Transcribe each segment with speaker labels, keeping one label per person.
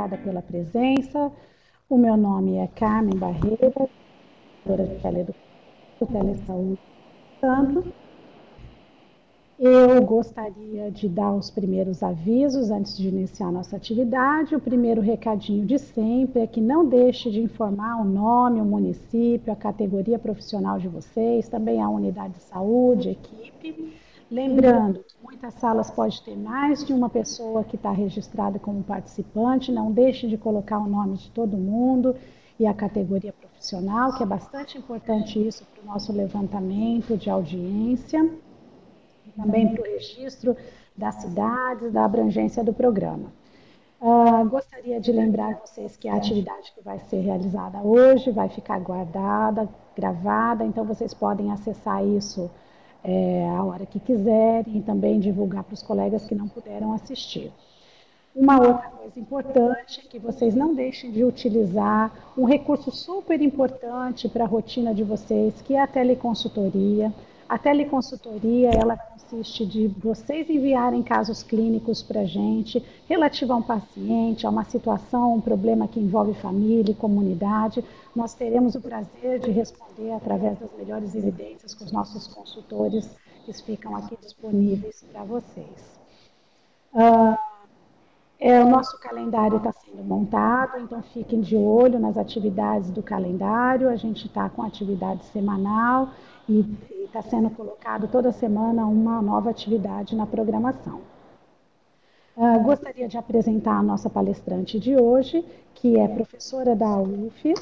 Speaker 1: obrigada pela presença. O meu nome é Carmen Barreira, professora de Teleeducação, Telesaúde Santos. Eu gostaria de dar os primeiros avisos antes de iniciar a nossa atividade. O primeiro recadinho de sempre é que não deixe de informar o nome, o município, a categoria profissional de vocês, também a unidade de saúde, equipe. Lembrando que muitas salas podem ter mais de uma pessoa que está registrada como participante, não deixe de colocar o nome de todo mundo e a categoria profissional, que é bastante importante isso para o nosso levantamento de audiência. Também para o registro das cidades, da abrangência do programa. Gostaria de lembrar vocês que a atividade que vai ser realizada hoje vai ficar guardada, gravada, então vocês podem acessar isso a hora que quiserem e também divulgar para os colegas que não puderam assistir. Uma outra coisa importante é que vocês não deixem de utilizar um recurso super importante para a rotina de vocês, que é a teleconsultoria. A teleconsultoria, ela consiste de vocês enviarem casos clínicos para a gente, relativo a um paciente, a uma situação, um problema que envolve família e comunidade. Nós teremos o prazer de responder através das melhores evidências com os nossos consultores que ficam aqui disponíveis para vocês. O nosso calendário está sendo montado, então fiquem de olho nas atividades do calendário. A gente está com atividade semanal e está sendo colocado toda semana uma nova atividade na programação. Gostaria de apresentar a nossa palestrante de hoje, que é professora da UFES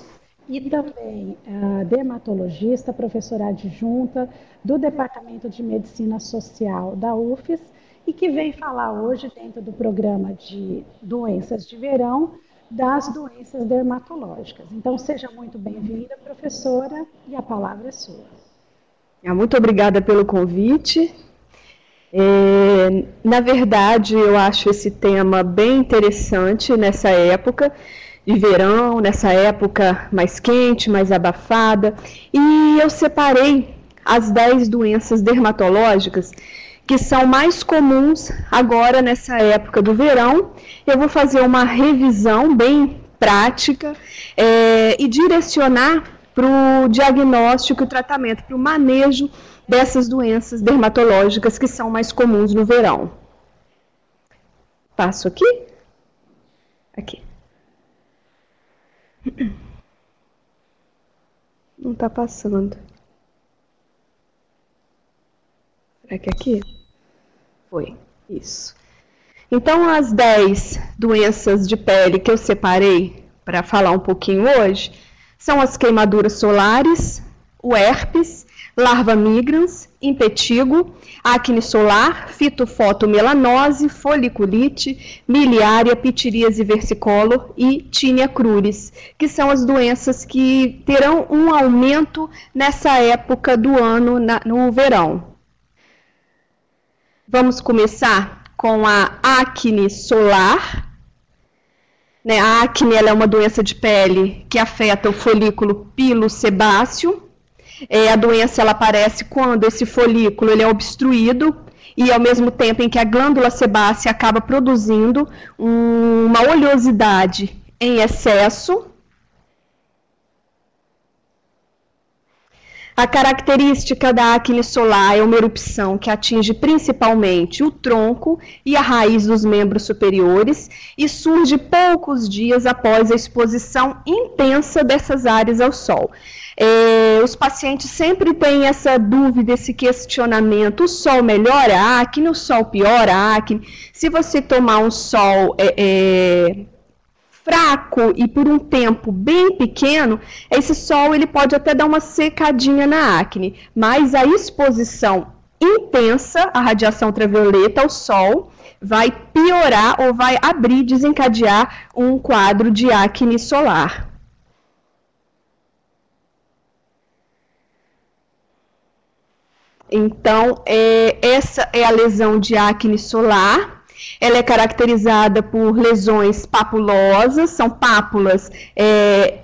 Speaker 1: e também dermatologista, professora adjunta do Departamento de Medicina Social da UFES, e que vem falar hoje, dentro do programa de doenças de verão, das doenças dermatológicas. Então, seja muito bem-vinda, professora, e a palavra é sua.
Speaker 2: Muito obrigada pelo convite. Na verdade, eu acho esse tema bem interessante nessa época de verão, nessa época mais quente, mais abafada, e eu separei as 10 doenças dermatológicas que são mais comuns agora nessa época do verão. Eu vou fazer uma revisão bem prática e direcionar para o diagnóstico e tratamento, para o manejo dessas doenças dermatológicas que são mais comuns no verão. Passo aqui. Aqui. Não está passando. Será que é aqui? Foi, isso. Então, as 10 doenças de pele que eu separei para falar um pouquinho hoje são as queimaduras solares, o herpes, larva migrans, impetigo, acne solar, fitofotomelanose, foliculite, miliária, pitiríase versicolor e tinea cruris, que são as doenças que terão um aumento nessa época do ano, no verão. Vamos começar com a acne solar. A acne ela é uma doença de pele que afeta o folículo pilosebáceo. A doença ela aparece quando esse folículo ele é obstruído e ao mesmo tempo em que a glândula sebácea acaba produzindo uma oleosidade em excesso. A característica da acne solar é uma erupção que atinge principalmente o tronco e a raiz dos membros superiores e surge poucos dias após a exposição intensa dessas áreas ao sol. Os pacientes sempre têm essa dúvida, esse questionamento: o sol melhora a acne, o sol piora a acne? Se você tomar um sol fraco e por um tempo bem pequeno, esse sol ele pode até dar uma secadinha na acne, mas a exposição intensa, a radiação ultravioleta ao sol, vai piorar ou vai abrir, desencadear um quadro de acne solar. Então, essa é a lesão de acne solar. Ela é caracterizada por lesões papulosas, são pápulas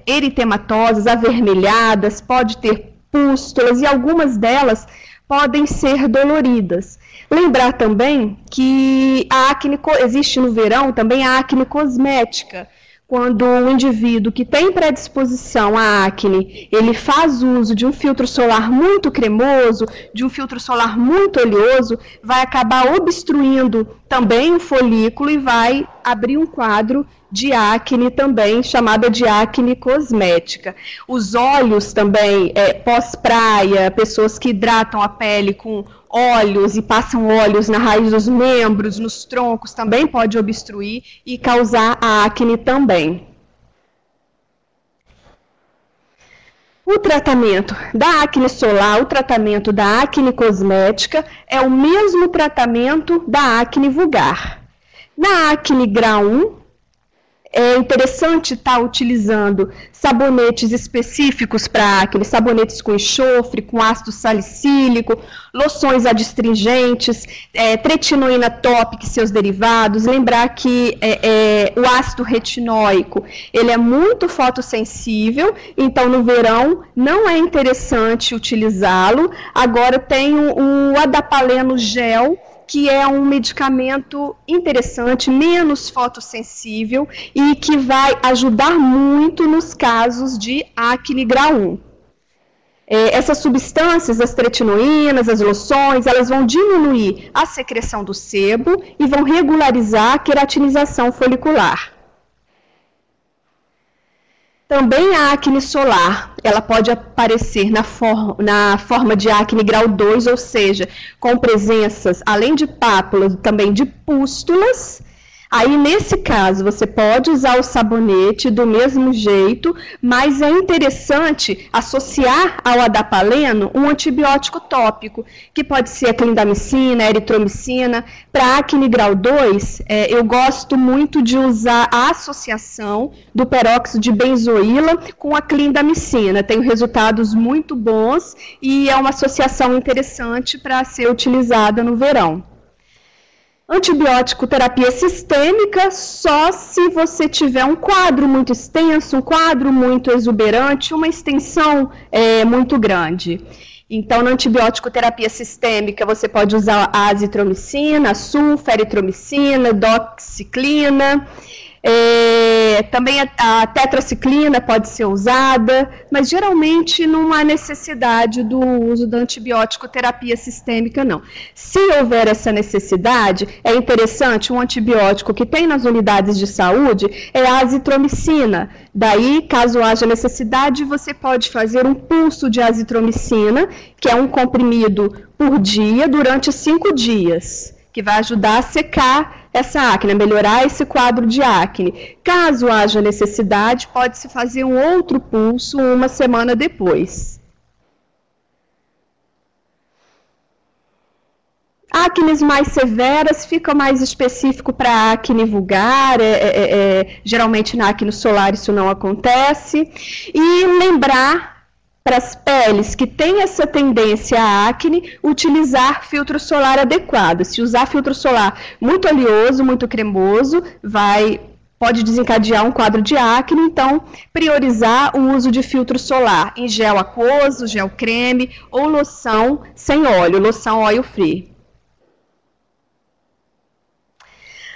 Speaker 2: eritematosas, avermelhadas, pode ter pústulas e algumas delas podem ser doloridas. Lembrar também que a acne, existe no verão também a acne cosmética, quando o indivíduo que tem predisposição à acne, ele faz uso de um filtro solar muito cremoso, de um filtro solar muito oleoso, vai acabar obstruindo também o folículo e vai abrir um quadro de acne também, chamada de acne cosmética. Os óleos também, pós-praia, pessoas que hidratam a pele com óleos e passam óleos na raiz dos membros, nos troncos, também pode obstruir e causar a acne também. O tratamento da acne solar, o tratamento da acne cosmética é o mesmo tratamento da acne vulgar. Na acne grau 1, é interessante estar utilizando sabonetes específicos para acne, sabonetes com enxofre, com ácido salicílico, loções adstringentes, tretinoína tópica e seus derivados. Lembrar que o ácido retinóico, ele é muito fotossensível, então no verão não é interessante utilizá-lo. Agora tem o adapaleno gel, que é um medicamento interessante, menos fotossensível e que vai ajudar muito nos casos de acne grau 1. Essas substâncias, as tretinoínas, as loções, elas vão diminuir a secreção do sebo e vão regularizar a queratinização folicular. Também a acne solar, ela pode aparecer na forma de acne grau 2, ou seja, com presenças, além de pápulas, também de pústulas. Aí, nesse caso, você pode usar o sabonete do mesmo jeito, mas é interessante associar ao adapaleno um antibiótico tópico, que pode ser a clindamicina, a eritromicina. Para acne grau 2, eu gosto muito de usar a associação do peróxido de benzoíla com a clindamicina. Tenho resultados muito bons e é uma associação interessante para ser utilizada no verão. Antibiótico terapia sistêmica, só se você tiver um quadro muito extenso, um quadro muito exuberante, uma extensão muito grande. Então, na antibiótico terapia sistêmica, você pode usar a azitromicina, a sulfa-eritromicina, doxiciclina. Também a tetraciclina pode ser usada, mas geralmente não há necessidade do uso da antibiótico terapia sistêmica, não. Se houver essa necessidade, é interessante, um antibiótico que tem nas unidades de saúde é a azitromicina. Daí, caso haja necessidade, você pode fazer um pulso de azitromicina, que é um comprimido por dia durante 5 dias. Que vai ajudar a secar essa acne, a melhorar esse quadro de acne. Caso haja necessidade, pode-se fazer um outro pulso 1 semana depois. Acnes mais severas, fica mais específico para acne vulgar, geralmente na acne solar isso não acontece. E lembrar, para as peles que têm essa tendência à acne, utilizar filtro solar adequado. Se usar filtro solar muito oleoso, muito cremoso, pode desencadear um quadro de acne, então priorizar o uso de filtro solar em gel aquoso, gel creme ou loção sem óleo, loção oil free.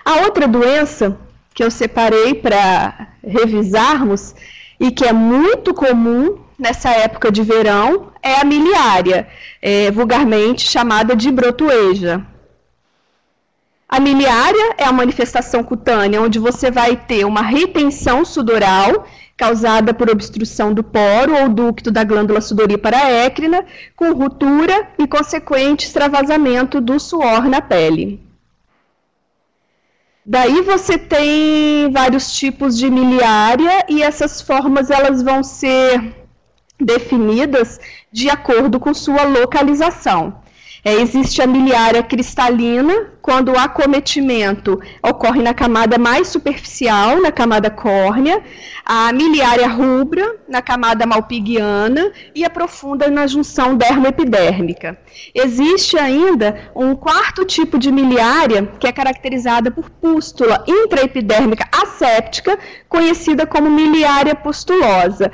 Speaker 2: A outra doença que eu separei para revisarmos e que é muito comum nessa época de verão é a miliária, vulgarmente chamada de brotoeja. A miliária é a manifestação cutânea onde você vai ter uma retenção sudoral causada por obstrução do poro ou ducto da glândula sudorípara écrina, com ruptura e consequente extravasamento do suor na pele. Daí você tem vários tipos de miliária e essas formas elas vão ser definidas de acordo com sua localização. Existe a miliária cristalina, quando o acometimento ocorre na camada mais superficial, na camada córnea, a miliária rubra, na camada malpighiana, e aprofunda na junção dermoepidérmica. Existe ainda um quarto tipo de miliária, que é caracterizada por pústula intraepidérmica asséptica, conhecida como miliária pustulosa.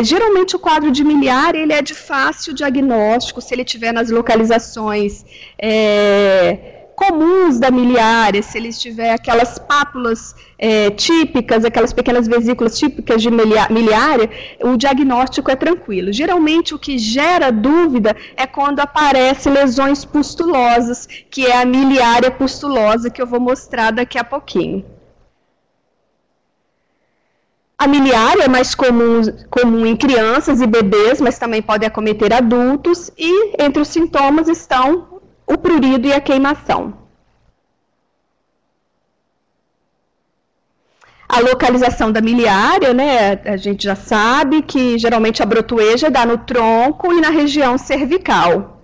Speaker 2: Geralmente o quadro de miliária ele é de fácil diagnóstico, se ele estiver nas localizações comuns da miliária, se eles tiverem aquelas pápulas típicas, aquelas pequenas vesículas típicas de miliária, o diagnóstico é tranquilo. Geralmente o que gera dúvida é quando aparecem lesões pustulosas, que é a miliária pustulosa, que eu vou mostrar daqui a pouquinho. A miliária é mais comum em crianças e bebês, mas também pode acometer adultos, e entre os sintomas estão o prurido e a queimação. A localização da miliária, né, a gente já sabe que geralmente a brotoeja dá no tronco e na região cervical.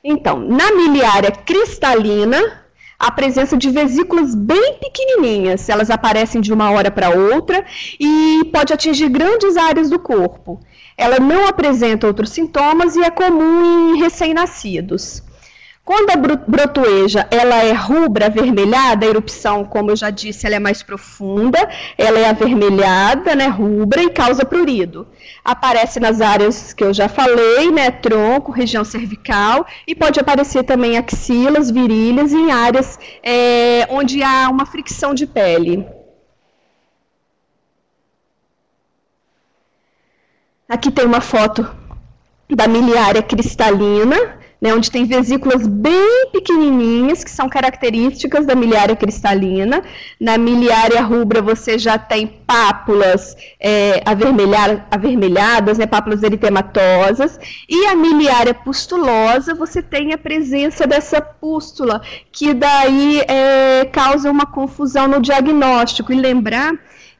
Speaker 2: Então, na miliária cristalina, a presença de vesículas bem pequenininhas, elas aparecem de uma hora para outra e pode atingir grandes áreas do corpo. Ela não apresenta outros sintomas e é comum em recém-nascidos. Quando a brotoeja ela é rubra, avermelhada, a erupção, como eu já disse, ela é mais profunda, ela é avermelhada, né, rubra, e causa prurido. Aparece nas áreas que eu já falei, né, tronco, região cervical, e pode aparecer também axilas, virilhas, em áreas onde há uma fricção de pele. Aqui tem uma foto da miliária cristalina, né, onde tem vesículas bem pequenininhas, que são características da miliária cristalina. Na miliária rubra você já tem pápulas avermelhadas, né, pápulas eritematosas, e a miliária pustulosa você tem a presença dessa pústula, que daí causa uma confusão no diagnóstico. E lembrar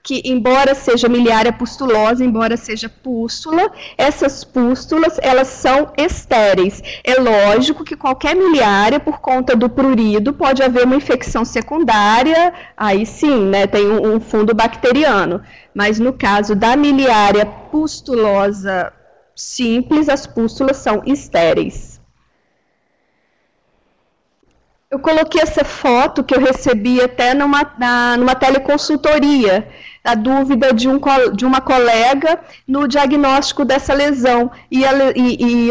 Speaker 2: que, embora seja miliária pustulosa, embora seja pústula, essas pústulas, elas são estéreis. É lógico que qualquer miliária, por conta do prurido, pode haver uma infecção secundária, aí sim, né, tem um fundo bacteriano. Mas no caso da miliária pustulosa simples, as pústulas são estéreis. Eu coloquei essa foto que eu recebi até numa teleconsultoria, a dúvida de uma colega no diagnóstico dessa lesão. E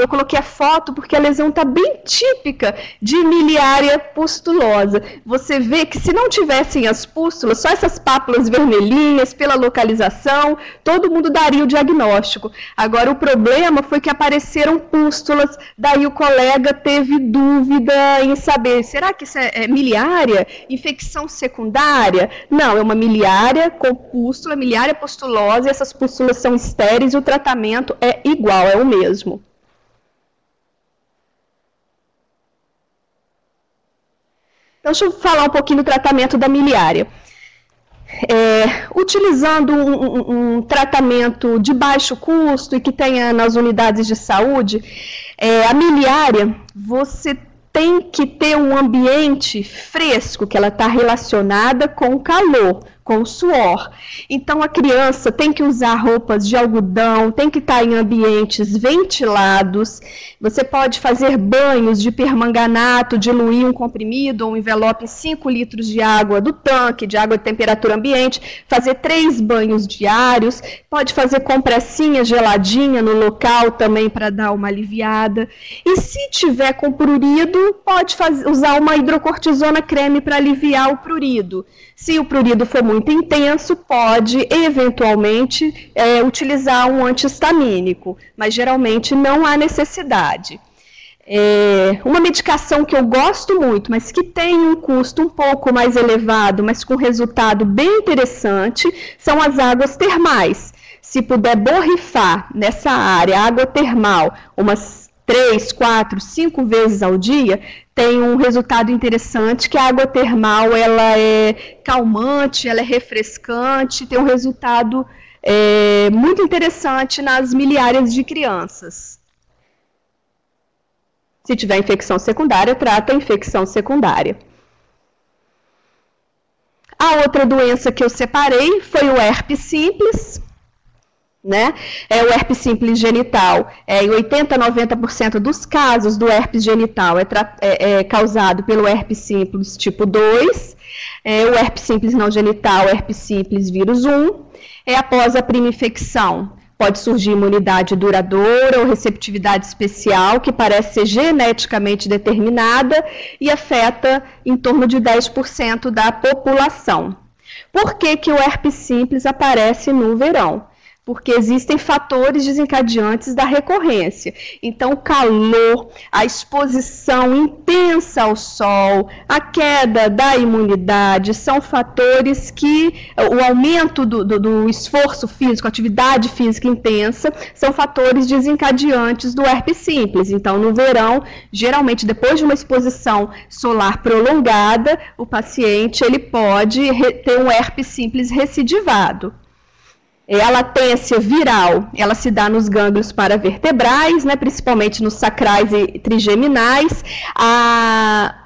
Speaker 2: eu coloquei a foto porque a lesão está bem típica de miliária pustulosa. Você vê que se não tivessem as pústulas, só essas pápulas vermelhinhas, pela localização, todo mundo daria o diagnóstico. Agora, o problema foi que apareceram pústulas, daí o colega teve dúvida em saber, será que isso é miliária? Infecção secundária? Não, é uma miliária com pústula, miliária pustulosa, e essas pústulas são estéreis e o tratamento é igual, é o mesmo. Então, deixa eu falar um pouquinho do tratamento da miliária. Utilizando um tratamento de baixo custo e que tenha nas unidades de saúde, a miliária, você tem que ter um ambiente fresco, que ela está relacionada com o calor, com o suor. Então, a criança tem que usar roupas de algodão, tem que estar em ambientes ventilados. Você pode fazer banhos de permanganato, diluir um comprimido ou um envelope em 5 litros de água do tanque, de água de temperatura ambiente, fazer 3 banhos diários, pode fazer compressinha geladinha no local também para dar uma aliviada. E se tiver com prurido, pode usar uma hidrocortisona creme para aliviar o prurido. Se o prurido for muito intenso, pode, eventualmente, utilizar um anti-histamínico, mas geralmente não há necessidade. Uma medicação que eu gosto muito, mas que tem um custo um pouco mais elevado, mas com resultado bem interessante, são as águas termais. Se puder borrifar nessa área água termal umas 3, 4, 5 vezes ao dia, tem um resultado interessante, que a água termal ela é calmante, ela é refrescante, tem um resultado muito interessante nas miliárias de crianças. Se tiver infecção secundária, trata a infecção secundária. A outra doença que eu separei foi o herpes simples. Né? O herpes simples genital, em 80 a 90% dos casos do herpes genital é causado pelo herpes simples tipo 2, o herpes simples não genital, herpes simples vírus 1, após a prima infecção Pode surgir imunidade duradoura ou receptividade especial, que parece ser geneticamente determinada e afeta em torno de 10% da população. Por que que o herpes simples aparece no verão? Porque existem fatores desencadeantes da recorrência. Então, o calor, a exposição intensa ao sol, a queda da imunidade, são fatores que, o aumento do esforço físico, atividade física intensa, são fatores desencadeantes do herpes simples. Então, no verão, geralmente, depois de uma exposição solar prolongada, o paciente ele pode ter um herpes simples recidivado. A latência viral, ela se dá nos gânglios paravertebrais, né, principalmente nos sacrais e trigeminais.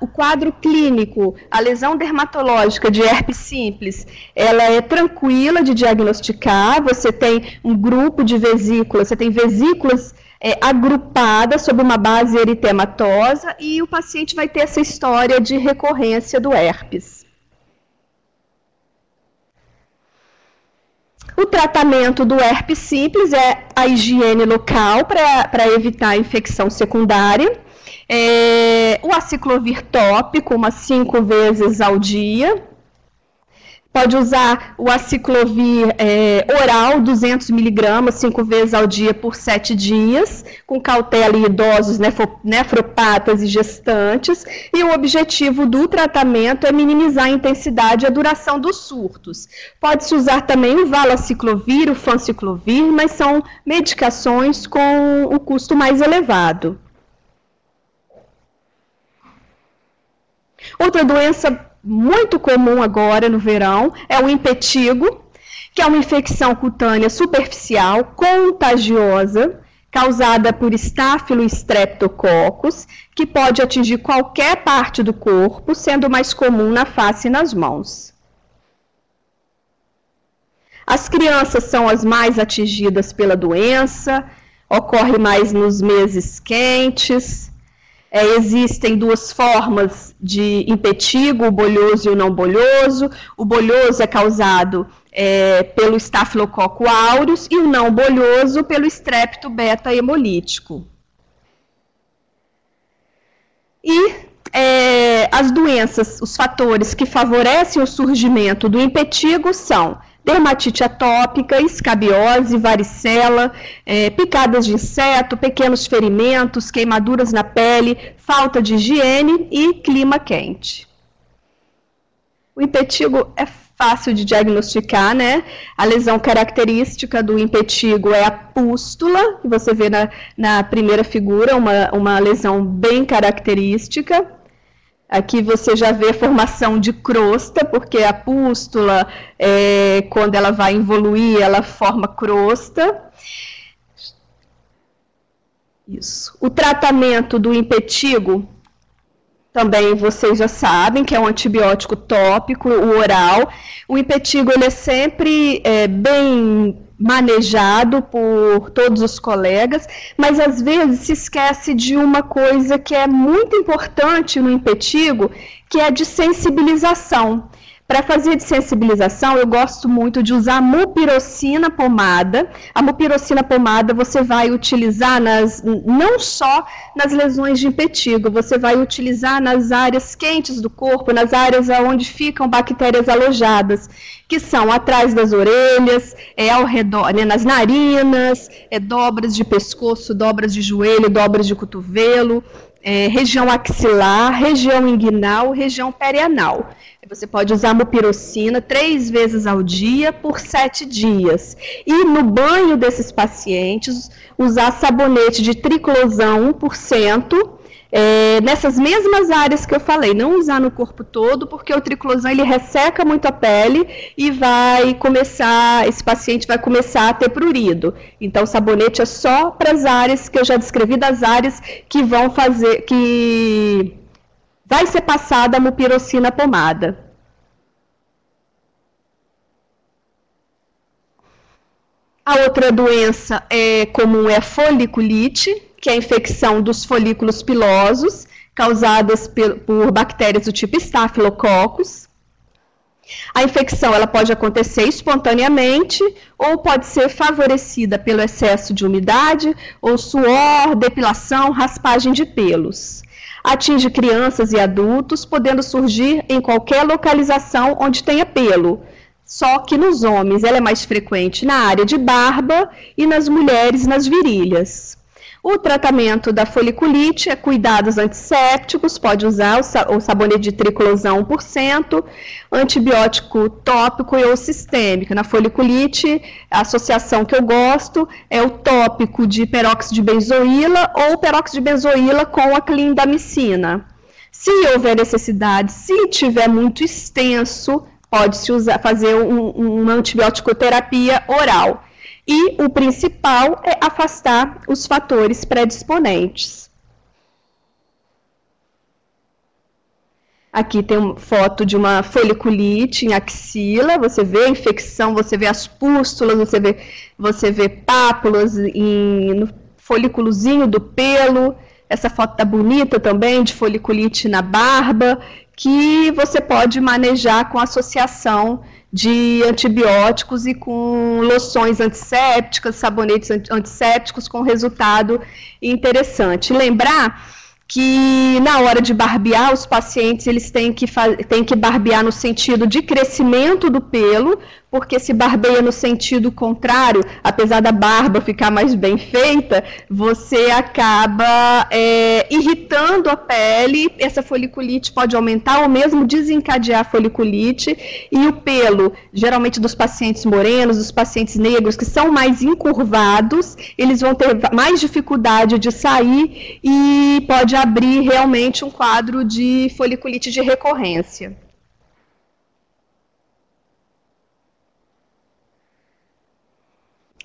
Speaker 2: O quadro clínico, a lesão dermatológica de herpes simples, ela é tranquila de diagnosticar. Você tem um grupo de vesículas, você tem vesículas agrupadas sob uma base eritematosa e o paciente vai ter essa história de recorrência do herpes. O tratamento do herpes simples é a higiene local para evitar a infecção secundária. O aciclovir tópico, umas 5 vezes ao dia. Pode usar o aciclovir oral, 200 mg, 5 vezes ao dia por 7 dias, com cautela em idosos, nefropatas e gestantes. E o objetivo do tratamento é minimizar a intensidade e a duração dos surtos. Pode-se usar também o valaciclovir, o fanciclovir, mas são medicações com o custo mais elevado. Outra doença muito comum agora no verão é o impetigo, que é uma infecção cutânea superficial, contagiosa, causada por Staphylo streptococcus, que pode atingir qualquer parte do corpo, sendo mais comum na face e nas mãos. As crianças são as mais atingidas pela doença, ocorre mais nos meses quentes. Existem 2 formas de impetigo, o bolhoso e o não bolhoso. O bolhoso é causado pelo Staphylococcus aureus e o não bolhoso pelo Strepto beta hemolítico. E as doenças, os fatores que favorecem o surgimento do impetigo são dermatite atópica, escabiose, varicela, picadas de inseto, pequenos ferimentos, queimaduras na pele, falta de higiene e clima quente. O impetigo é fácil de diagnosticar, né? A lesão característica do impetigo é a pústula, que você vê na primeira figura, uma lesão bem característica. Aqui você já vê a formação de crosta, porque a pústula, quando ela vai evoluir, ela forma crosta. Isso. O tratamento do impetigo, também vocês já sabem, que é um antibiótico tópico, o oral. O impetigo ele é sempre bem manejado por todos os colegas, mas às vezes se esquece de uma coisa que é muito importante no impetigo, que é a de sensibilização. Para fazer de sensibilização, eu gosto muito de usar a mupirocina pomada. A mupirocina pomada você vai utilizar não só nas lesões de impetigo, você vai utilizar nas áreas quentes do corpo, nas áreas onde ficam bactérias alojadas, que são atrás das orelhas, ao redor, nas narinas, dobras de pescoço, dobras de joelho, dobras de cotovelo, região axilar, região inguinal, região perianal. Você pode usar mupirocina 3 vezes ao dia por 7 dias. E no banho desses pacientes, usar sabonete de triclosan 1%, nessas mesmas áreas que eu falei, não usar no corpo todo, porque o triclosan ele resseca muito a pele e esse paciente vai começar a ter prurido. Então, o sabonete é só para as áreas que eu já descrevi, das áreas que vai ser passada a mupirocina pomada. A outra doença comum é a foliculite, que é a infecção dos folículos pilosos, causadas por bactérias do tipo Staphylococcus. A infecção ela pode acontecer espontaneamente ou pode ser favorecida pelo excesso de umidade ou suor, depilação, raspagem de pelos. Atinge crianças e adultos, podendo surgir em qualquer localização onde tenha pelo. Só que nos homens ela é mais frequente na área de barba e nas mulheres nas virilhas. O tratamento da foliculite é cuidados antissépticos, pode usar o sabonete de triclosan 1%, antibiótico tópico ou sistêmico. Na foliculite, a associação que eu gosto é o tópico de peróxido de benzoíla ou peróxido de benzoíla com a clindamicina. Se houver necessidade, se tiver muito extenso, pode-se fazer uma antibiótico-terapia oral. E o principal é afastar os fatores predisponentes. Aqui tem uma foto de uma foliculite em axila, você vê a infecção, você vê as pústulas, você vê pápulas no folículozinho do pelo. Essa foto está bonita também, de foliculite na barba, que você pode manejar com associação de antibióticos e com loções antissépticas, sabonetes antissépticos, com resultado interessante. Lembrar que na hora de barbear, os pacientes eles têm que barbear no sentido de crescimento do pelo, porque se barbeia no sentido contrário, apesar da barba ficar mais bem feita, você acaba irritando a pele, essa foliculite pode aumentar ou mesmo desencadear a foliculite, e o pelo, geralmente dos pacientes morenos, dos pacientes negros, que são mais encurvados, eles vão ter mais dificuldade de sair e pode abrir realmente um quadro de foliculite de recorrência.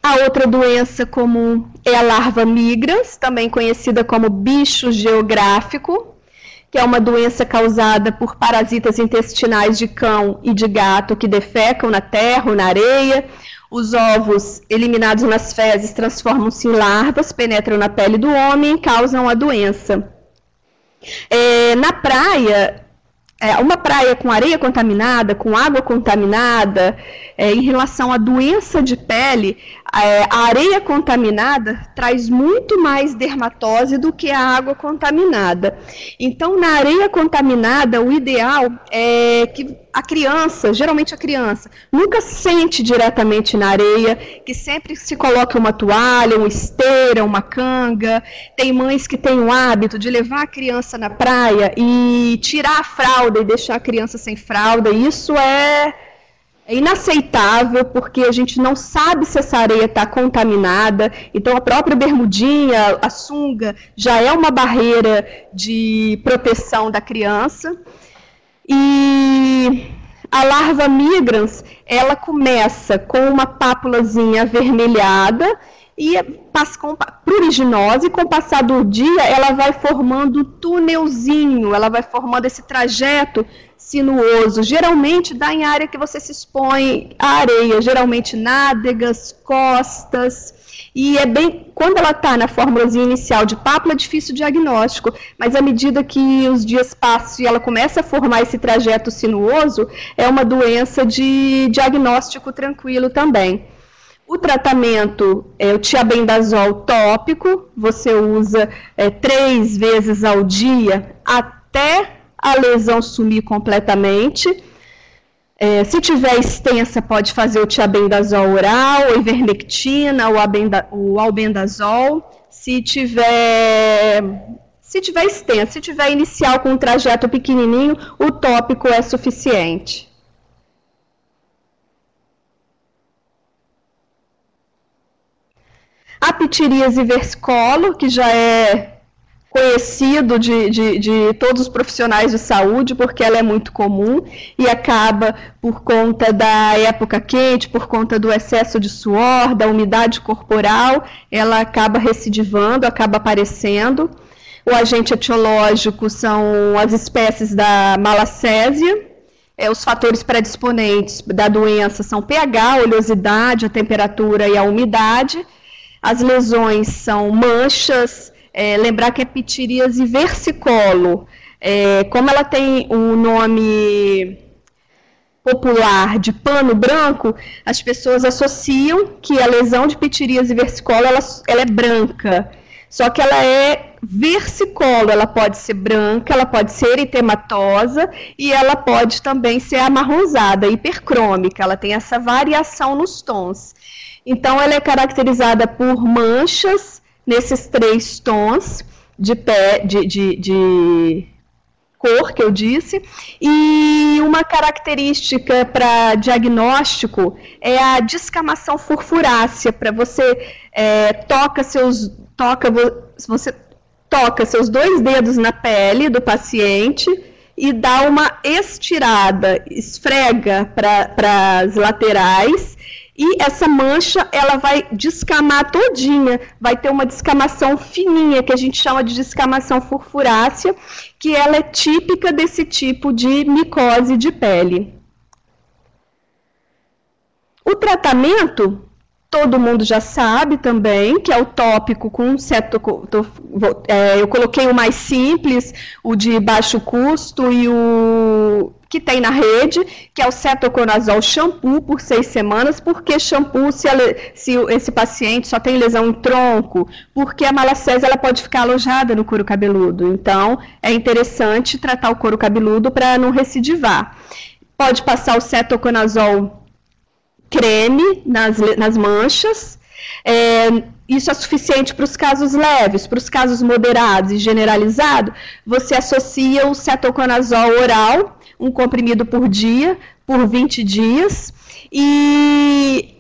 Speaker 2: A outra doença comum é a larva migrans, também conhecida como bicho geográfico, que é uma doença causada por parasitas intestinais de cão e de gato que defecam na terra ou na areia. Os ovos eliminados nas fezes transformam-se em larvas, penetram na pele do homem e causam a doença. Na praia, uma praia com areia contaminada, com água contaminada, em relação à doença de pele, a areia contaminada traz muito mais dermatose do que a água contaminada. Então, na areia contaminada, o ideal é que a criança, geralmente a criança, nunca sente diretamente na areia, que sempre se coloque uma toalha, uma esteira, uma canga. Tem mães que têm o hábito de levar a criança na praia e tirar a fralda e deixar a criança sem fralda. Isso é inaceitável, porque a gente não sabe se essa areia está contaminada. Então, a própria bermudinha, a sunga, já é uma barreira de proteção da criança. E a larva migrans, ela começa com uma pápulazinha avermelhada e passa com pruriginose, e com o passar do dia ela vai formando um túnelzinho, ela vai formando esse trajeto sinuoso, geralmente dá em área que você se expõe à areia, geralmente nádegas, costas, e quando ela está na formulazinha inicial de pápula, é difícil o diagnóstico, mas à medida que os dias passam e ela começa a formar esse trajeto sinuoso, é uma doença de diagnóstico tranquilo também. O tratamento é o tiabendazol tópico, você usa 3 vezes ao dia até a lesão sumir completamente. Se tiver extensa, pode fazer o tiabendazol oral, a ivermectina, o albendazol. Se tiver extensa, se tiver inicial com um trajeto pequenininho, o tópico é suficiente. A pitiríase versicolor, que já é conhecido de todos os profissionais de saúde, porque ela é muito comum e acaba por conta da época quente, por conta do excesso de suor, da umidade corporal, ela acaba recidivando, acaba aparecendo. O agente etiológico são as espécies da malacésia. Os fatores predisponentes da doença são pH, oleosidade, a temperatura e a umidade. As lesões são manchas. Lembrar que é pitiríase versicolor, como ela tem um nome popular de pano branco, as pessoas associam que a lesão de pitiríase versicolor ela é branca. Só que ela é versicolor, ela pode ser branca, ela pode ser eritematosa e ela pode também ser amarronzada, hipercrômica, ela tem essa variação nos tons. Então, ela é caracterizada por manchas nesses 3 tons de cor que eu disse, e uma característica para diagnóstico é a descamação furfurácea, para você você toca seus 2 dedos na pele do paciente e dá uma estirada, esfrega para as laterais, e essa mancha, ela vai descamar todinha, vai ter uma descamação fininha, que a gente chama de descamação furfurácea, que ela é típica desse tipo de micose de pele. O tratamento, todo mundo já sabe também, que é o tópico com eu coloquei o mais simples, o de baixo custo e o que tem na rede, que é o cetoconazol shampoo por 6 semanas, porque shampoo, se esse paciente só tem lesão em tronco, porque a malacésia ela pode ficar alojada no couro cabeludo, então é interessante tratar o couro cabeludo para não recidivar. Pode passar o cetoconazol creme nas manchas, isso é suficiente para os casos leves. Para os casos moderados e generalizados, você associa o cetoconazol oral, um comprimido por dia, por 20 dias, e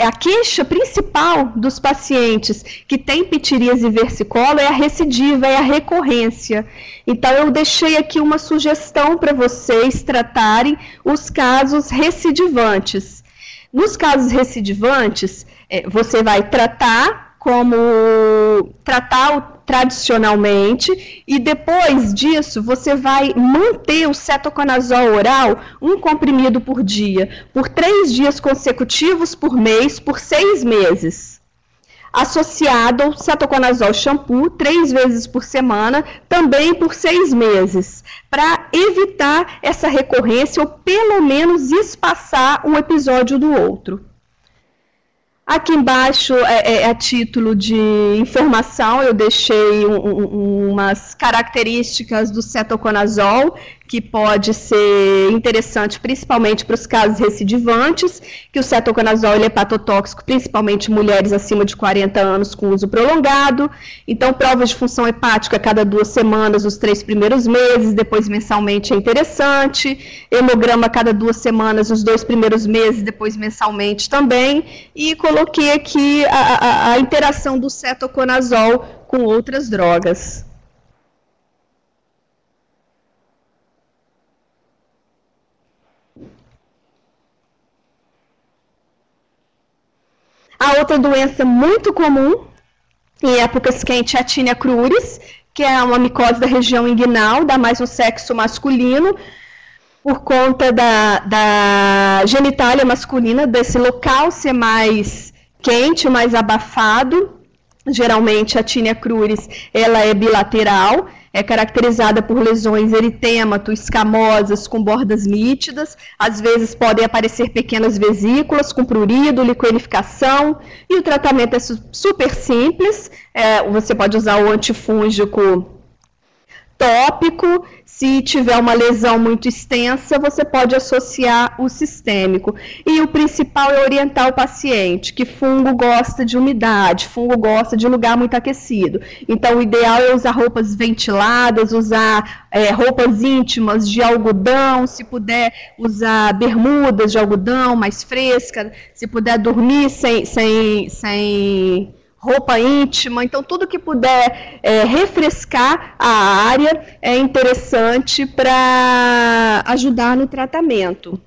Speaker 2: a queixa principal dos pacientes que têm pitiríase versicolor é a recidiva, é a recorrência. Então, eu deixei aqui uma sugestão para vocês tratarem os casos recidivantes. Nos casos recidivantes, você vai tratar tradicionalmente, e depois disso você vai manter o cetoconazol oral, um comprimido por dia, por 3 dias consecutivos por mês, por 6 meses. Associado ao cetoconazol shampoo, 3 vezes por semana, também por 6 meses, para evitar essa recorrência ou pelo menos espaçar um episódio do outro. Aqui embaixo, a título de informação, eu deixei umas características do cetoconazol, que pode ser interessante principalmente para os casos recidivantes, que o cetoconazol ele é hepatotóxico, principalmente em mulheres acima de 40 anos com uso prolongado. Então, provas de função hepática a cada 2 semanas, os 3 primeiros meses, depois mensalmente é interessante. Hemograma a cada 2 semanas, os 2 primeiros meses, depois mensalmente também. E coloquei aqui a interação do cetoconazol com outras drogas. A outra doença muito comum em épocas quentes é a tinea cruris, que é uma micose da região inguinal, dá mais no sexo masculino, por conta da genitália masculina, desse local ser mais quente, mais abafado. Geralmente a tinea cruris ela é bilateral, é caracterizada por lesões eritêmato, escamosas, com bordas nítidas, às vezes podem aparecer pequenas vesículas com prurido, liquenificação, e o tratamento é super simples, você pode usar o antifúngico tópico. Se tiver uma lesão muito extensa, você pode associar o sistêmico. E o principal é orientar o paciente, que fungo gosta de umidade, fungo gosta de lugar muito aquecido. Então, o ideal é usar roupas ventiladas, usar roupas íntimas de algodão, se puder usar bermudas de algodão mais fresca, se puder dormir sem roupa íntima, então tudo que puder refrescar a área é interessante para ajudar no tratamento.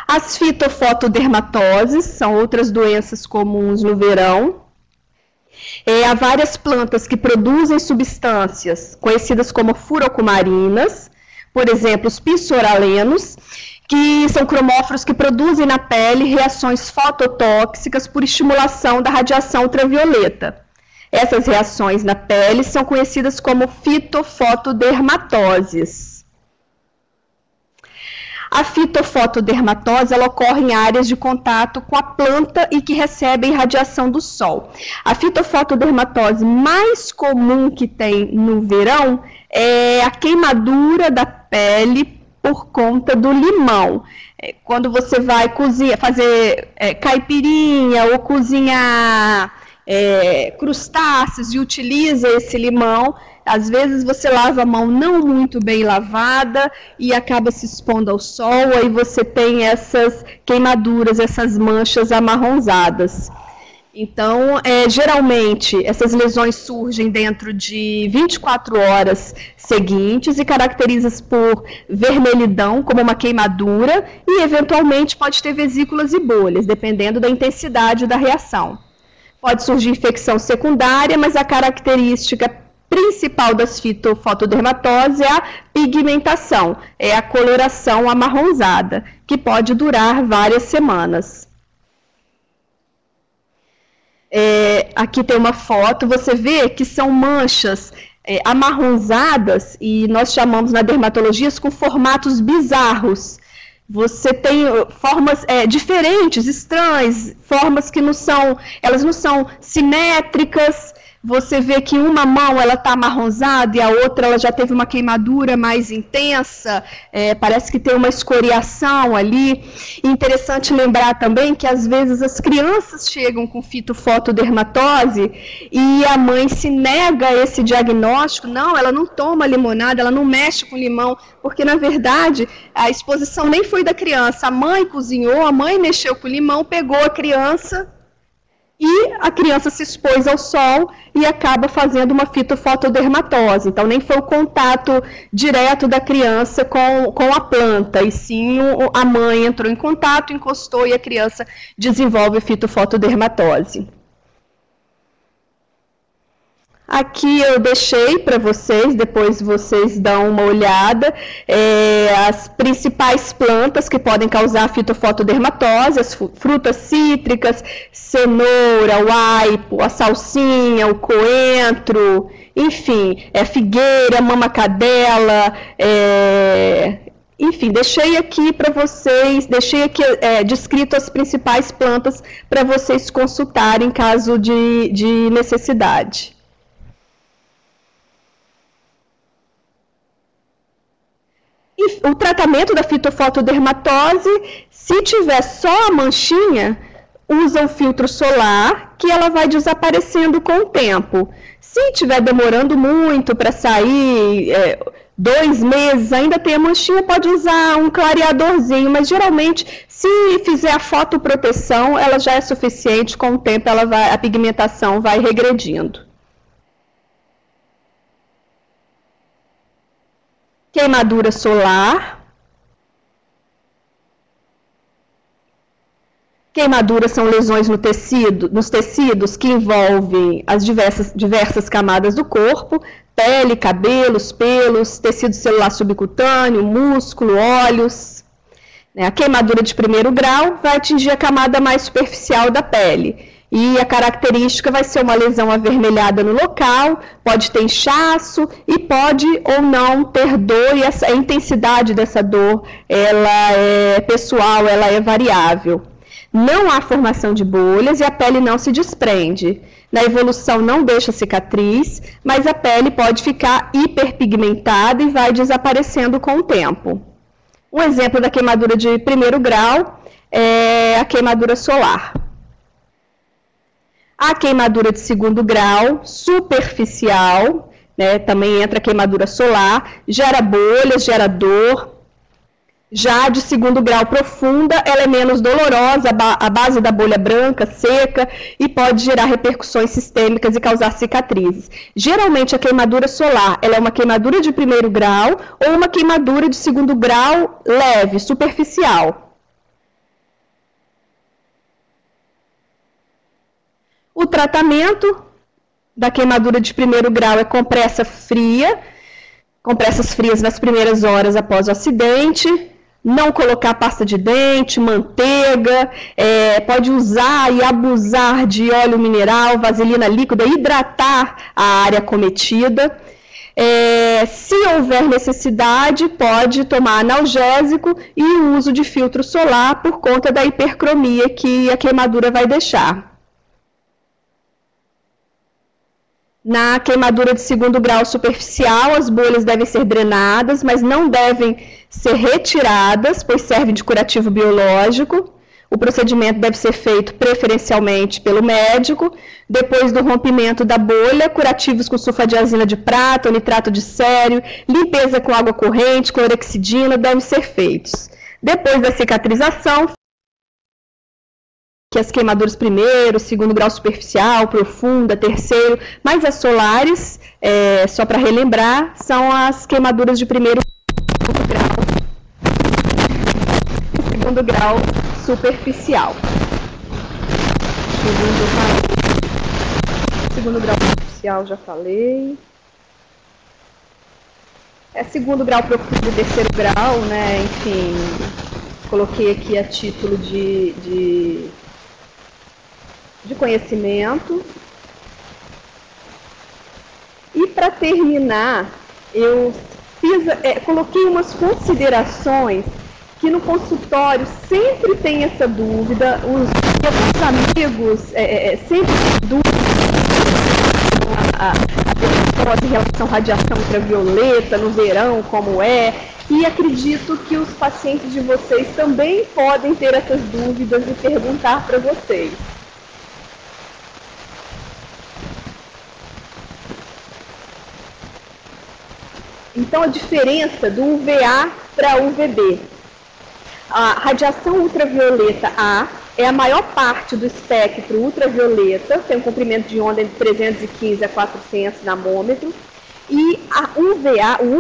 Speaker 2: As fitofotodermatoses são outras doenças comuns no verão. Há várias plantas que produzem substâncias conhecidas como furocumarinas, por exemplo, os pissoralenos, que são cromóforos que produzem na pele reações fototóxicas por estimulação da radiação ultravioleta. Essas reações na pele são conhecidas como fitofotodermatoses. A fitofotodermatose ela ocorre em áreas de contato com a planta e que recebem radiação do sol. A fitofotodermatose mais comum que tem no verão é a queimadura da pele por conta do limão. Quando você vai cozinhar, fazer caipirinha ou cozinhar crustáceos e utiliza esse limão, às vezes você lava a mão não muito bem lavada e acaba se expondo ao sol, aí você tem essas queimaduras, essas manchas amarronzadas. Então, geralmente, essas lesões surgem dentro de 24 horas seguintes e caracterizam-se por vermelhidão, como uma queimadura, e eventualmente pode ter vesículas e bolhas, dependendo da intensidade da reação. Pode surgir infecção secundária, mas a característica principal das fitofotodermatoses é a pigmentação, é a coloração amarronzada, que pode durar várias semanas. Aqui tem uma foto, você vê que são manchas amarronzadas, e nós chamamos na dermatologia com formatos bizarros. Você tem formas diferentes, estranhas, formas que elas não são simétricas. Você vê que uma mão ela está amarronzada e a outra ela já teve uma queimadura mais intensa, parece que tem uma escoriação ali. Interessante lembrar também que às vezes as crianças chegam com fitofotodermatose e a mãe se nega a esse diagnóstico. Não, ela não toma limonada, ela não mexe com limão, porque na verdade a exposição nem foi da criança. A mãe cozinhou, a mãe mexeu com o limão, pegou a criança e a criança se expôs ao sol e acaba fazendo uma fitofotodermatose. Então, nem foi o contato direto da criança com a planta, e sim a mãe entrou em contato, encostou e a criança desenvolve fitofotodermatose. Aqui eu deixei para vocês, depois vocês dão uma olhada, as principais plantas que podem causar fitofotodermatose, as frutas cítricas, cenoura, o aipo, a salsinha, o coentro, enfim, figueira, mamacadela, enfim, deixei aqui para vocês, descrito as principais plantas para vocês consultarem em caso de necessidade. E o tratamento da fitofotodermatose, se tiver só a manchinha, usa o filtro solar, que ela vai desaparecendo com o tempo. Se estiver demorando muito para sair, 2 meses, ainda tem a manchinha, pode usar um clareadorzinho, mas geralmente, se fizer a fotoproteção, ela já é suficiente, com o tempo a pigmentação vai regredindo. Queimadura solar. Queimaduras são lesões nos tecidos que envolvem as diversas camadas do corpo, pele, cabelos, pelos, tecido celular subcutâneo, músculo, olhos. A queimadura de primeiro grau vai atingir a camada mais superficial da pele. E a característica vai ser uma lesão avermelhada no local, pode ter inchaço e pode ou não ter dor, e a intensidade dessa dor ela é pessoal, ela é variável. Não há formação de bolhas e a pele não se desprende. Na evolução não deixa cicatriz, mas a pele pode ficar hiperpigmentada e vai desaparecendo com o tempo. Um exemplo da queimadura de primeiro grau é a queimadura solar. A queimadura de segundo grau, superficial, também entra a queimadura solar, gera bolhas, gera dor. Já de segundo grau profunda, ela é menos dolorosa, a base da bolha branca, seca, e pode gerar repercussões sistêmicas e causar cicatrizes. Geralmente a queimadura solar, ela é uma queimadura de primeiro grau ou uma queimadura de segundo grau leve, superficial. O tratamento da queimadura de primeiro grau é compressa fria, compressas frias nas primeiras horas após o acidente. não colocar pasta de dente, manteiga, pode usar e abusar de óleo mineral, vaselina líquida, hidratar a área acometida. Se houver necessidade, pode tomar analgésico e o uso de filtro solar por conta da hipercromia que a queimadura vai deixar. Na queimadura de 2º grau superficial, as bolhas devem ser drenadas, mas não devem ser retiradas, pois serve de curativo biológico. O procedimento deve ser feito preferencialmente pelo médico. Depois do rompimento da bolha, curativos com sulfadiazina de prata, ou nitrato de cério, limpeza com água corrente, clorexidina devem ser feitos. Depois da cicatrização, que as queimaduras 1º, 2º grau superficial, profunda, 3º, mas as solares, só para relembrar, são as queimaduras de 1º grau e 2º grau superficial. 2º grau superficial já falei. 2º grau profundo e 3º grau, né? Enfim, coloquei aqui a título de conhecimento. E para terminar, eu coloquei umas considerações que no consultório sempre tem essa dúvida, os amigos sempre têm dúvida em relação à radiação ultravioleta no verão, como e acredito que os pacientes de vocês também podem ter essas dúvidas e perguntar para vocês. Então, a diferença do UVA para UVB. A radiação ultravioleta A é a maior parte do espectro ultravioleta, tem um comprimento de onda entre 315 a 400 nanômetros, e o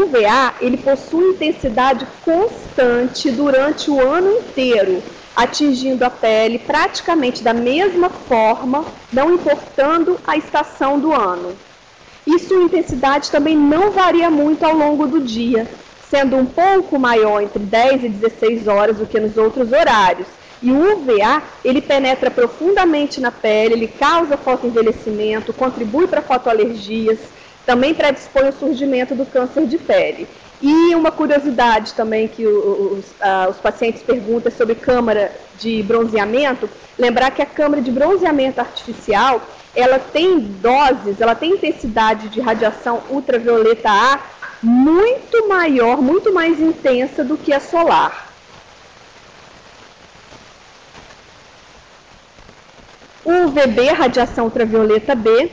Speaker 2: UVA ele possui intensidade constante durante o ano inteiro, atingindo a pele praticamente da mesma forma, não importando a estação do ano. E sua intensidade também não varia muito ao longo do dia, sendo um pouco maior entre 10 e 16 horas do que nos outros horários. E o UVA, ele penetra profundamente na pele, ele causa fotoenvelhecimento, contribui para fotoalergias, também predispõe ao surgimento do câncer de pele. E uma curiosidade também que os pacientes perguntam sobre câmara de bronzeamento, lembrar que a câmara de bronzeamento artificial, ela tem doses, ela tem intensidade de radiação ultravioleta A muito maior, muito mais intensa do que a solar. O UVB, radiação ultravioleta B,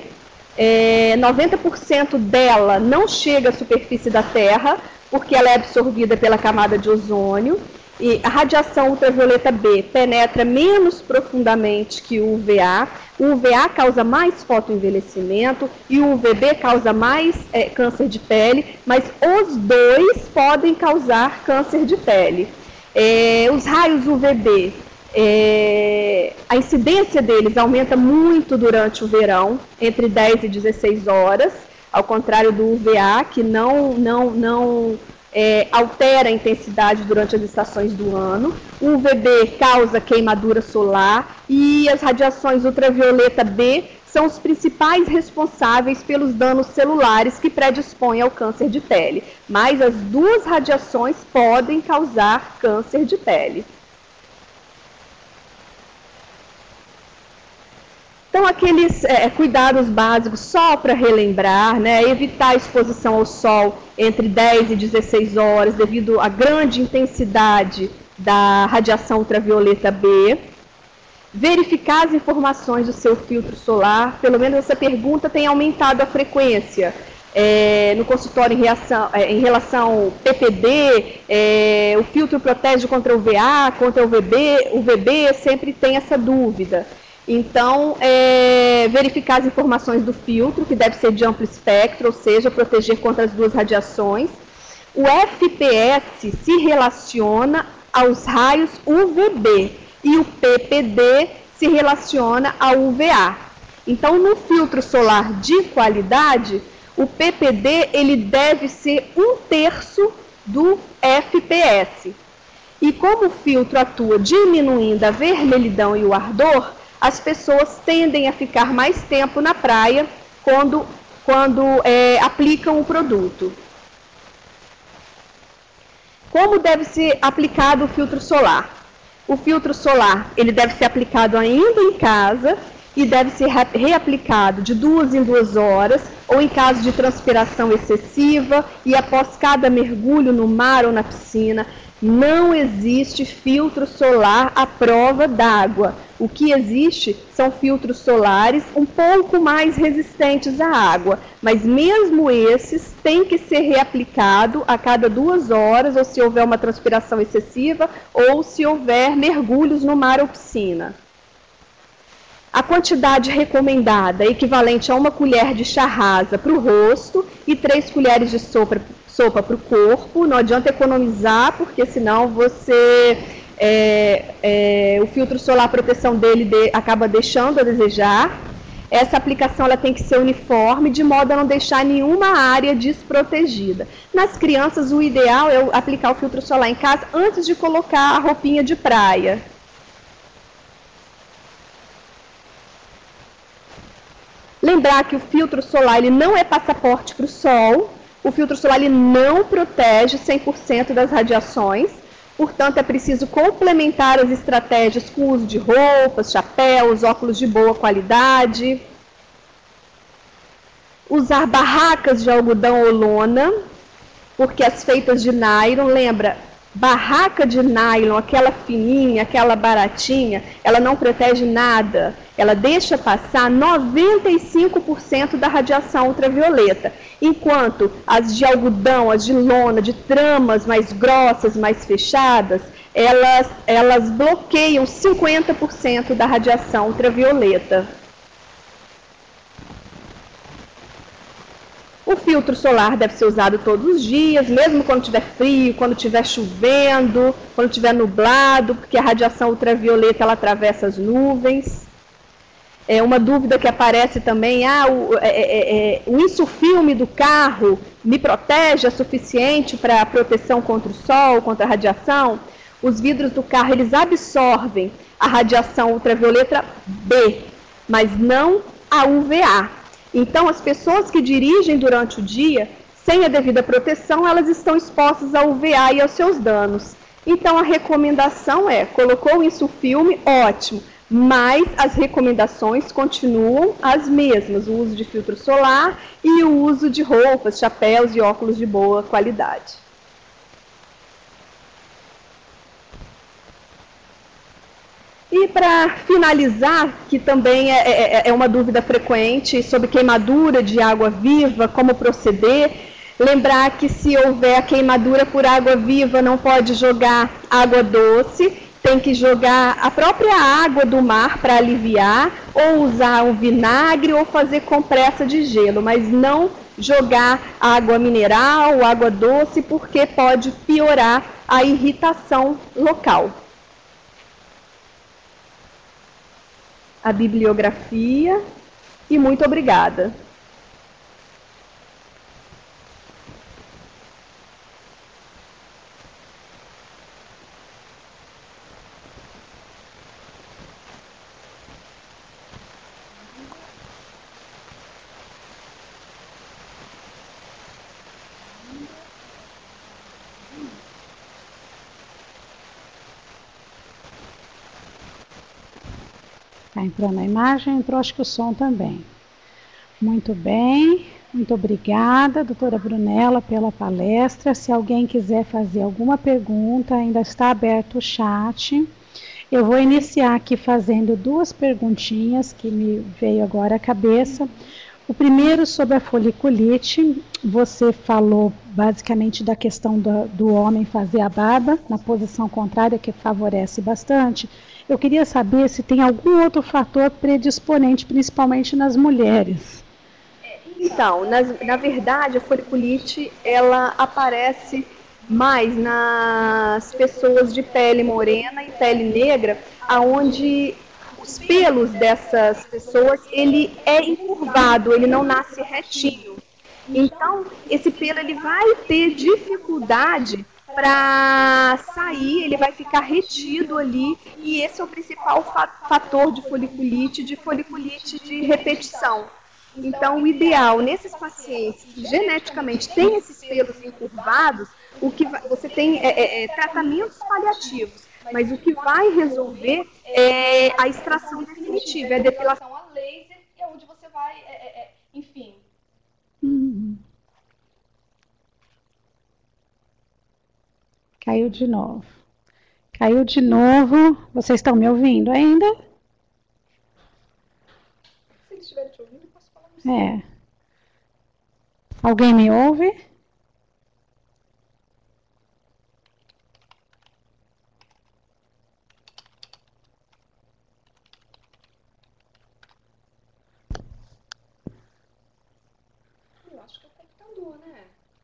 Speaker 2: 90% dela não chega à superfície da Terra, porque ela é absorvida pela camada de ozônio, e a radiação ultravioleta B penetra menos profundamente que o UVA. O UVA causa mais fotoenvelhecimento e o UVB causa mais câncer de pele, mas os dois podem causar câncer de pele. Os raios UVB, a incidência deles aumenta muito durante o verão, entre 10 e 16 horas, ao contrário do UVA, que não altera a intensidade durante as estações do ano. O UVB causa queimadura solar e as radiações ultravioleta B são os principais responsáveis pelos danos celulares que predispõem ao câncer de pele. Mas as duas radiações podem causar câncer de pele. Então, aqueles cuidados básicos, só para relembrar, né, evitar a exposição ao sol entre 10 e 16 horas, devido à grande intensidade da radiação ultravioleta B. Verificar as informações do seu filtro solar, pelo menos essa pergunta tem aumentado a frequência. No consultório em relação ao PPD, o filtro protege contra o UVA, contra o UVB, sempre tem essa dúvida. Então, verificar as informações do filtro, que deve ser de amplo espectro, ou seja, proteger contra as duas radiações. O FPS se relaciona aos raios UVB e o PPD se relaciona ao UVA. Então, no filtro solar de qualidade, o PPD ele deve ser 1/3 do FPS. E como o filtro atua diminuindo a vermelhidão e o ardor, as pessoas tendem a ficar mais tempo na praia quando aplicam o produto. Como deve ser aplicado o filtro solar? O filtro solar ele deve ser aplicado ainda em casa e deve ser reaplicado de 2 em 2 horas, ou em caso de transpiração excessiva e após cada mergulho no mar ou na piscina. Não existe filtro solar à prova d'água. O que existe são filtros solares um pouco mais resistentes à água, mas mesmo esses têm que ser reaplicado a cada 2 horas, ou se houver uma transpiração excessiva, ou se houver mergulhos no mar ou piscina. A quantidade recomendada é equivalente a 1 colher de chá rasa para o rosto e 3 colheres de sopa para o corpo. Não adianta economizar, porque senão você o filtro solar, a proteção dele acaba deixando a desejar. Essa aplicação ela tem que ser uniforme, de modo a não deixar nenhuma área desprotegida. Nas crianças, o ideal é aplicar o filtro solar em casa antes de colocar a roupinha de praia. Lembrar que o filtro solar ele não é passaporte para o sol. O filtro solar ele não protege 100% das radiações. Portanto, é preciso complementar as estratégias com o uso de roupas, chapéus, óculos de boa qualidade. Usar barracas de algodão ou lona, porque as feitas de nylon, lembra, barraca de nylon, aquela fininha, aquela baratinha, ela não protege nada. Ela deixa passar 95% da radiação ultravioleta, enquanto as de algodão, as de lona, de tramas mais grossas, mais fechadas, elas bloqueiam 50% da radiação ultravioleta. O filtro solar deve ser usado todos os dias, mesmo quando tiver frio, quando estiver chovendo, quando estiver nublado, porque a radiação ultravioleta ela atravessa as nuvens. Uma dúvida que aparece também, o insufilme do carro me protege, é suficiente para proteção contra o sol, contra a radiação? Os vidros do carro, eles absorvem a radiação ultravioleta B, mas não a UVA. Então, as pessoas que dirigem durante o dia, sem a devida proteção, elas estão expostas à UVA e aos seus danos. Então, a recomendação colocou o insufilme, ótimo. Mas as recomendações continuam as mesmas, o uso de filtro solar e o uso de roupas, chapéus e óculos de boa qualidade. E para finalizar, que também é uma dúvida frequente sobre queimadura de água viva, como proceder, lembrar que se houver queimadura por água viva, não pode jogar água doce, tem que jogar a própria água do mar para aliviar, ou usar um vinagre, ou fazer compressa de gelo, mas não jogar água mineral ou água doce, porque pode piorar a irritação local. A bibliografia, e muito obrigada.
Speaker 1: Está entrando a imagem, entrou acho que o som também. Muito bem, muito obrigada, doutora Brunella, pela palestra. Se alguém quiser fazer alguma pergunta, ainda está aberto o chat. Eu vou iniciar aqui fazendo 2 perguntinhas que me veio agora à cabeça. O primeiro sobre a foliculite. Você falou basicamente da questão do homem fazer a barba na posição contrária, que favorece bastante. Eu queria saber se tem algum outro fator predisponente, principalmente nas mulheres.
Speaker 2: Então, na verdade, a foliculite, ela aparece mais nas pessoas de pele morena e pele negra, onde os pelos dessas pessoas, ele é encurvado, ele não nasce retinho. Então, esse pelo ele vai ter dificuldade para sair, ele vai ficar retido ali, e esse é o principal fator de foliculite de repetição. Então, o ideal nesses pacientes que geneticamente têm esses pelos encurvados, o que você tem tratamentos paliativos, mas o que vai resolver é a extração definitiva, é a depilação a laser, é onde você vai, enfim.
Speaker 1: Caiu de novo. Caiu de novo. Vocês estão me ouvindo ainda?
Speaker 2: Se eles estiverem te ouvindo, eu posso falar.
Speaker 1: Alguém me ouve?
Speaker 2: Eu acho que é o computador, né?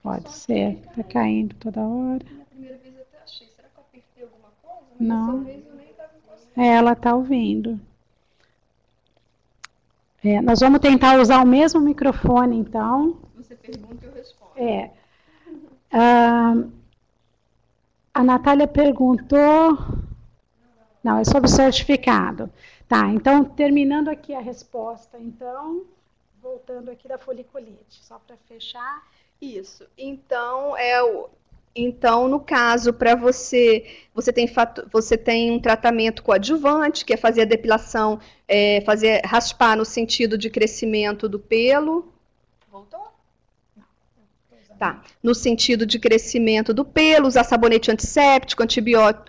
Speaker 1: Pode ser. Está caindo toda hora.
Speaker 2: Na primeira vez eu até achei. Será que eu apertei alguma coisa? Mas
Speaker 1: não.
Speaker 2: Dessa vez eu nem estava conseguindo.
Speaker 1: Ela está ouvindo. Nós vamos tentar usar o mesmo microfone, então.
Speaker 2: Você pergunta e eu respondo.
Speaker 1: A Natália perguntou... Não, é sobre o certificado. Tá, então, terminando aqui a resposta, então, voltando aqui da foliculite, só para fechar.
Speaker 2: Isso. Então, no caso, para você tem um tratamento coadjuvante, que é fazer a depilação, raspar no sentido de crescimento do pelo. Voltou? Tá. No sentido de crescimento do pelo, usar sabonete antisséptico,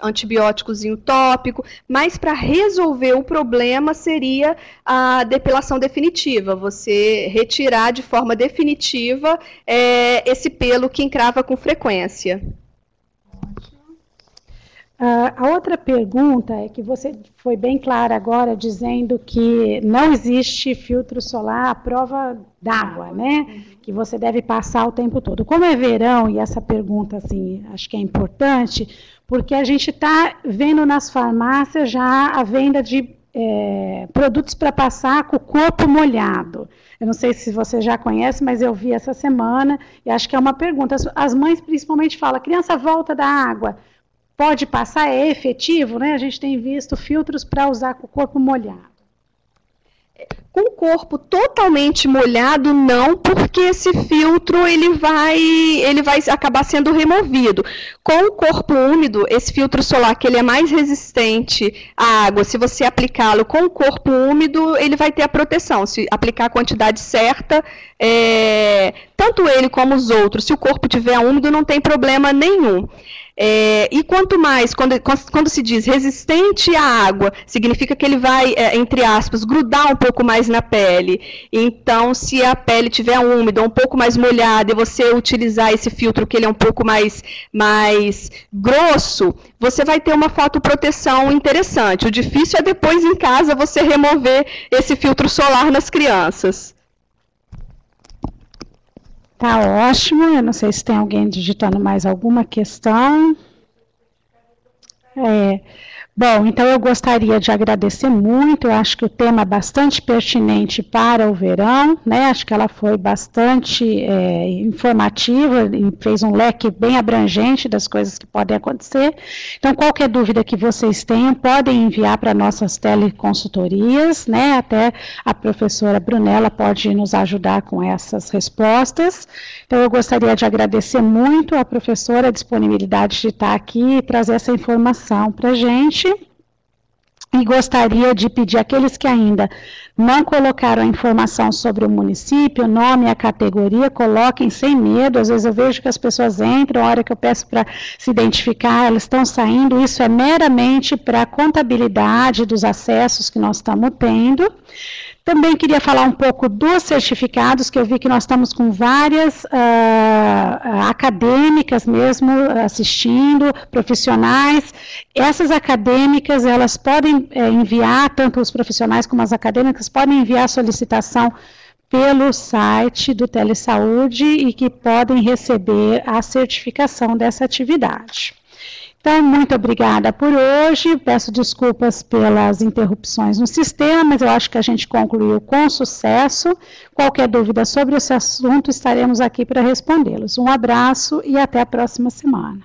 Speaker 2: antibióticozinho tópico, mas para resolver o problema seria a depilação definitiva, você retirar de forma definitiva esse pelo que encrava com frequência.
Speaker 1: A outra pergunta é que você foi bem clara agora, dizendo que não existe filtro solar à prova d'água, né? Que você deve passar o tempo todo. Como é verão, e essa pergunta, assim, acho que é importante, porque a gente está vendo nas farmácias já a venda de produtos para passar com o corpo molhado. Eu não sei se você já conhece, mas eu vi essa semana, e acho que é uma pergunta. As mães principalmente falam, a criança volta da água, pode passar, é efetivo, né? A gente tem visto filtros para usar com o corpo molhado.
Speaker 2: Com o corpo totalmente molhado, não, porque esse filtro ele vai acabar sendo removido. Com o corpo úmido, esse filtro solar, que ele é mais resistente à água, se você aplicá-lo com o corpo úmido, ele vai ter a proteção. Se aplicar a quantidade certa, tanto ele como os outros, se o corpo estiver úmido, não tem problema nenhum. E quanto mais, quando se diz resistente à água, significa que ele vai, entre aspas, grudar um pouco mais na pele. Então, se a pele estiver úmida, um pouco mais molhada, e você utilizar esse filtro que ele é um pouco mais grosso, você vai ter uma fotoproteção interessante. O difícil é depois em casa você remover esse filtro solar nas crianças.
Speaker 1: Tá ótimo, eu não sei se tem alguém digitando mais alguma questão. Bom, então eu gostaria de agradecer muito, eu acho que o tema é bastante pertinente para o verão, né? Acho que ela foi bastante informativa e fez um leque bem abrangente das coisas que podem acontecer. Então, qualquer dúvida que vocês tenham, podem enviar para nossas teleconsultorias, né? Até a professora Brunella pode nos ajudar com essas respostas. Então, eu gostaria de agradecer muito à professora a disponibilidade de estar aqui e trazer essa informação para a gente. E gostaria de pedir àqueles que ainda não colocaram a informação sobre o município, o nome e a categoria, coloquem sem medo. Às vezes eu vejo que as pessoas entram, a hora que eu peço para se identificar, elas estão saindo. Isso é meramente para a contabilidade dos acessos que nós estamos tendo. Também queria falar um pouco dos certificados, que eu vi que nós estamos com várias acadêmicas mesmo assistindo, profissionais. Essas acadêmicas, elas podem enviar, tanto os profissionais como as acadêmicas, podem enviar solicitação pelo site do Telesaúde e que podem receber a certificação dessa atividade. Então, muito obrigada por hoje, peço desculpas pelas interrupções no sistema, mas eu acho que a gente concluiu com sucesso. Qualquer dúvida sobre esse assunto, estaremos aqui para respondê-los. Um abraço e até a próxima semana.